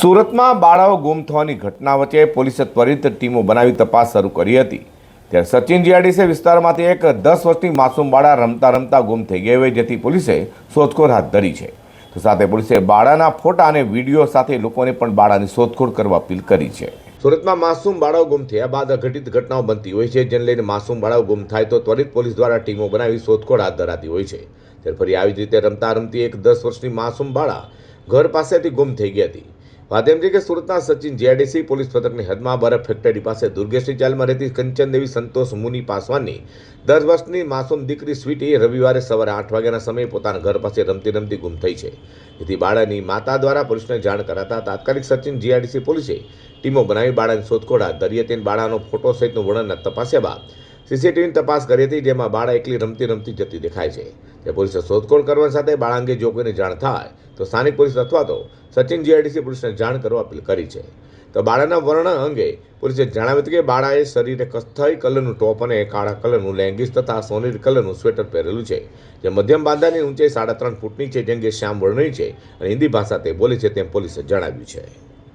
સુરતમાં બાળાઓ ગુમ થવાની ઘટના વચ્ચે પોલીસે ત્વરિત ટીમો બનાવી તપાસ શરૂ કરી હતી। ત્યારે સચિન જીઆઈડીસી વિસ્તારમાંથી એક 10 વર્ષની માસૂમ બાળા રમતા રમતા ગુમ થઈ ગઈ હોય, જેથી પોલીસે શોધખોળ હાથ ધરી છે। તો સાથે પોલીસે બાળાના ફોટા અને વિડીયો સાથે લોકોને પણ બાળાની શોધખોળ કરવા અપીલ કરી છે। સુરતમાં માસૂમ બાળાઓ ગુમ થયા બાદ અઘટિત ઘટનાઓ બનતી હોય છે, જેને લઈને માસૂમ બાળાઓ ગુમ થાય તો ત્વરિત પોલીસ દ્વારા ટીમો બનાવી શોધખોળ હાથ ધરાતી હોય છે। ત્યારે ફરી આવી જ રીતે રમતા રમતી એક 10 વર્ષની માસૂમ બાળા ઘર પાસેથી ગુમ થઈ ગઈ હતી। વાત એમ છે કે સુરતના સચિન જીઆઈડીસી પોલીસ પથકની હદમાં બરફ ફેક્ટરી પાસે દુર્ગેશની ચાલમાં રહેતી કંચનદેવી સંતોષ મુનિ પાસવાનની 10 વર્ષની માસૂમ દીકરી સ્વીટી રવિવારે સવારે 8 વાગ્યાના સમયે પોતાના ઘર પાસે રમતી રમતી ગુમ થઈ છે। જેથી બાળાની માતા દ્વારા પોલીસને જાણ કરાતા તાત્કાલિક સચિન જીઆઈડીસી પોલીસે ટીમો બનાવી બાળાની શોધખોળ હાથ ધરી હતી। બાળાનો ફોટો સહિતનું વર્ણન તપાસ્યા બાદ સીસીટીવીની તપાસ કરી હતી, જેમાં બાળા એકલી રમતી રમતી જતી દેખાય છે। તે પોલીસે શોધખોળ કરવા સાથે બાળા અંગે જો કોઈને જાણ થાય તો સ્થાનિક પોલીસ અથવા તો સચિન જીઆઈડીસી પોલીસને જાણ કરવા અપીલ કરી છે। તો બાળાના વર્ણન અંગે પોલીસે જણાવ્યું હતું કે બાળાએ શરીરે કથ્થઈ કલરનું ટોપ અને કાળા કલરનું લેગિંગ્સ તથા સોનેરી કલરનું સ્વેટર પહેરેલું છે, જે મધ્યમ બાંધાની ઊંચાઈ 3.5 ફૂટની છે, જેમ કે શ્યામ વર્ણની છે અને હિન્દી ભાષા તે બોલે છે તેમ પોલીસે જણાવ્યું છે।